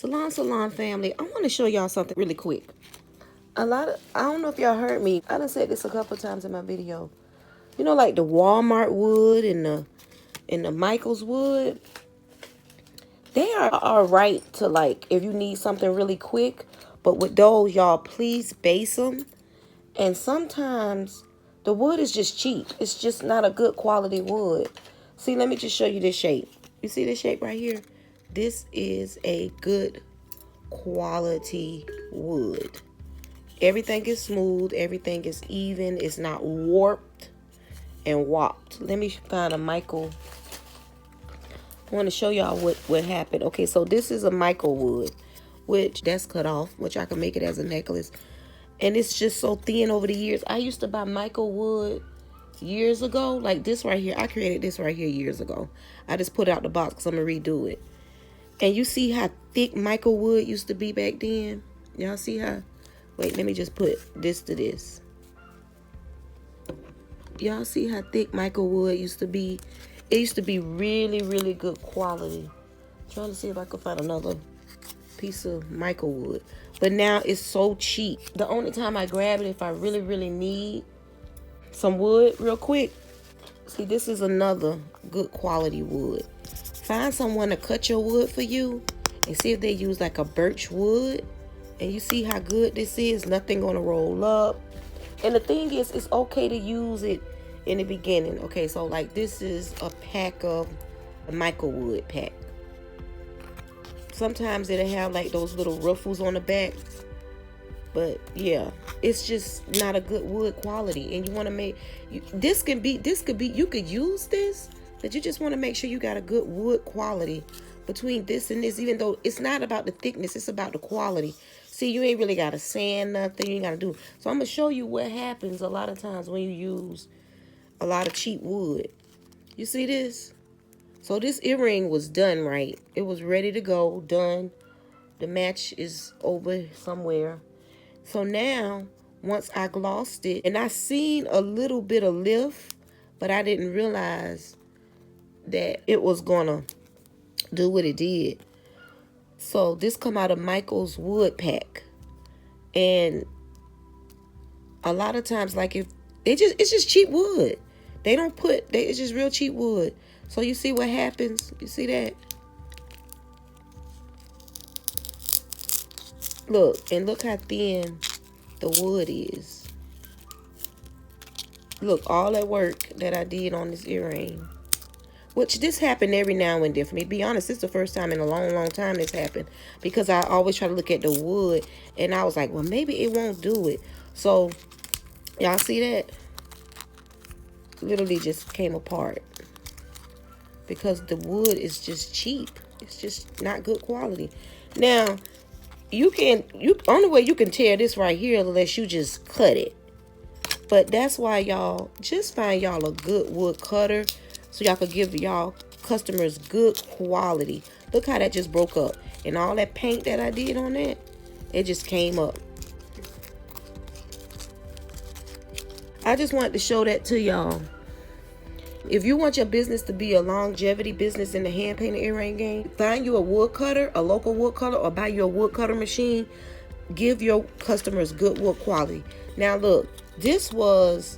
Salon family, I want to show y'all something really quick. I don't know if y'all heard me. I done said this a couple times in my video. You know, like the Walmart wood and the Michaels wood. They are all right to, like, if you need something really quick. But with those, y'all, please base them. And sometimes the wood is just cheap. It's just not a good quality wood. See, let me just show you this shape. You see this shape right here? This is a good quality wood. Everything is smooth. Everything is even. It's not warped and warped. Let me find a Michael. I want to show y'all what happened. Okay, so this is a Michael wood, which that's cut off, which I can make it as a necklace. And it's just so thin over the years. I used to buy Michael wood years ago, like this right here. I created this right here years ago. I just put it out the box because I'm going to redo it. And you see how thick Michael wood used to be back then? Y'all see how? Wait, let me just put this to this. Y'all see how thick Michael wood used to be? It used to be really, really good quality. I'm trying to see if I can find another piece of Michael wood. But now it's so cheap. The only time I grab it if I really, really need some wood real quick. See, this is another good quality wood. Find someone to cut your wood for you and see if they use like a birch wood. And you see how good this is. Nothing gonna roll up. And the thing is, it's okay to use it in the beginning. Okay, so like this is a pack of a Michael wood pack. Sometimes it'll have like those little ruffles on the back. But yeah, it's just not a good wood quality. And you want to make, you could use this, but you just want to make sure you got a good wood quality between this and this, even though it's not about the thickness, it's about the quality. See, you ain't really got to sand nothing, you ain't got to do. So I'm going to show you what happens a lot of times when you use a lot of cheap wood. You see this? So this earring was done right. It was ready to go, done. The match is over somewhere. So now, once I glossed it, and I seen a little bit of lift, but I didn't realize that it was gonna do what it did. So this come out of Michael's wood pack. And a lot of times, like if it's just cheap wood. They don't put, it's just real cheap wood. So you see what happens? You see that? Look, and look how thin the wood is. Look, all that work that I did on this earring. Which this happened every now and then for me. To be honest, this is the first time in a long, long time this happened. Because I always try to look at the wood. And I was like, well, maybe it won't do it. So, y'all see that? Literally just came apart. Because the wood is just cheap. It's just not good quality. Now, only way you can tear this right here unless you just cut it. But that's why y'all just find y'all a good wood cutter so y'all could give y'all customers good quality. Look how that just broke up. And all that paint that I did on that, it just came up. I just wanted to show that to y'all. If you want your business to be a longevity business in the hand painted earring game, find you a wood cutter, a local wood cutter, or buy you a wood cutter machine. Give your customers good wood quality. Now look, this was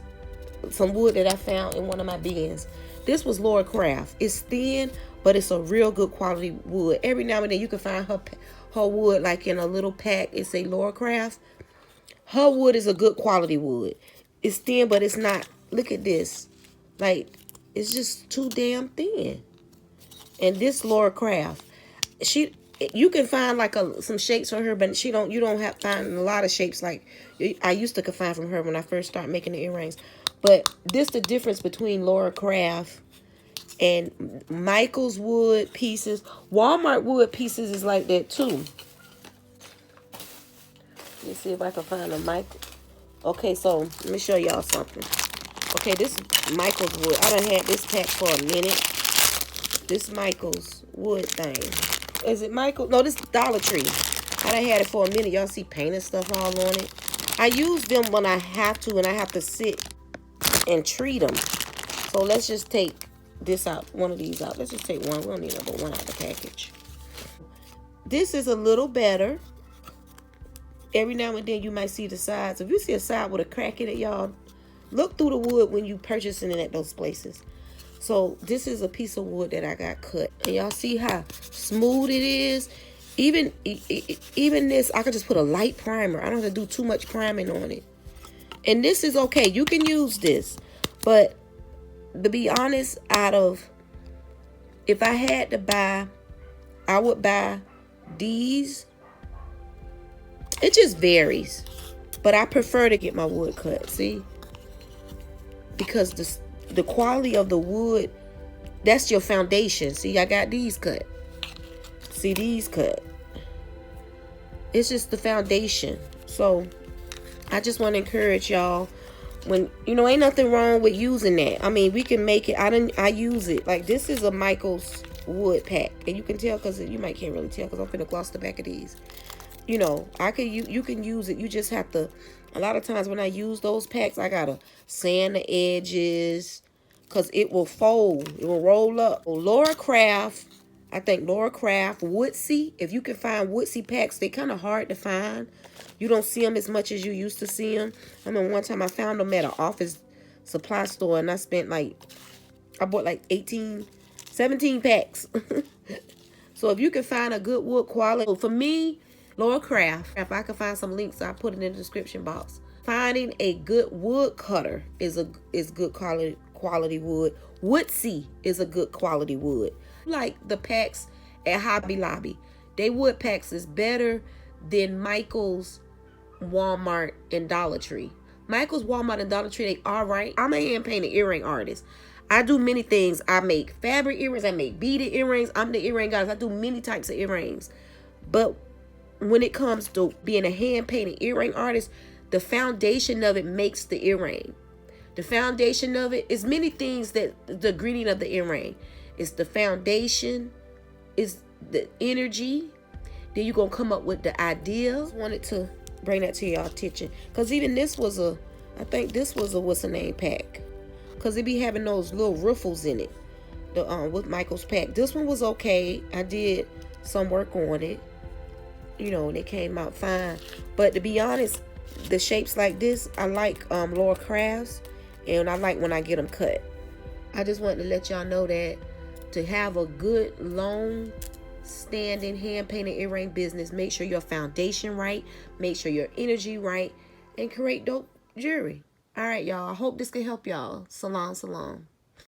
some wood that I found in one of my bins. This was Laura Craft. It's thin, but it's a real good quality wood. Every now and then you can find her wood like in a little pack. It's a Laura Craft. Her wood is a good quality wood. It's thin, but it's not. Look at this. Like, it's just too damn thin. And this Laura Craft, you can find like some shapes from her, but you don't have find a lot of shapes like I used to find from her when I first started making the earrings. But this the difference between Laura Craft and Michael's wood pieces. Walmart wood pieces is like that too. Let me see if I can find a Michael. Okay, so let me show y'all something. Okay, this is Michael's wood. I done had this pack for a minute. This Michael's wood thing. Is it Michael? No, this is Dollar Tree. I done had it for a minute. Y'all see painted stuff all on it. I use them when I have to, and I have to sit and treat them. So let's just take this out, one of these out. Let's just take one. We don't need number one out of the package. This is a little better. Every now and then you might see the sides. If you see a side with a crack in it, y'all, look through the wood when you purchasing it at those places. So this is a piece of wood that I got cut. And y'all see how smooth it is? Even this, I could just put a light primer. I don't have to do too much priming on it. And this is okay. You can use this. But to be honest, if I had to buy, I would buy these. It just varies. But I prefer to get my wood cut, see? Because the quality of the wood, that's your foundation. See, I got these cut. See, these cut. It's just the foundation. So I just want to encourage y'all, when ain't nothing wrong with using that. I mean, we can make it. I use it. Like, this is a Michael's wood pack, and you can tell, because you might can't really tell because I'm finna gloss the back of these. You can use it. You just have to. A lot of times when I use those packs, I gotta sand the edges because it will fold. It will roll up. Laura Craft, I think Laura Craft, Woodsy. If you can find Woodsy packs, they're kind of hard to find. You don't see them as much as you used to see them. I mean, one time I found them at an office supply store, and I bought like 17 packs. So if you can find a good wood quality, for me, Laura Craft, if I can find some links, I'll put it in the description box. Finding a good wood cutter is good quality wood. Woodsy is a good quality wood. Like the packs at Hobby Lobby, they wood packs is better than Michael's, Walmart, and Dollar Tree. Michael's, Walmart, and Dollar Tree, they all right. I'm a hand-painted earring artist. I do many things. I make fabric earrings. I make beaded earrings. I'm the earring goddess. I do many types of earrings. But when it comes to being a hand-painted earring artist, the foundation of it makes the earring. The foundation of it is many things that the ingredient of the earring is the foundation, is the energy. Then you're going to come up with the idea. I just wanted to bring that to y'all attention. Because even this was I think this was a what's the name pack. Because it be having those little ruffles in it. With Michael's pack. This one was okay. I did some work on it. And it came out fine. But to be honest, the shapes like this, I like Laura Crafts. And I like when I get them cut. I just wanted to let y'all know that to have a good, long standing hand-painted earring business, make sure your foundation right, make sure your energy right, and create dope jewelry. All right, y'all. I hope this can help y'all. Salam, salam.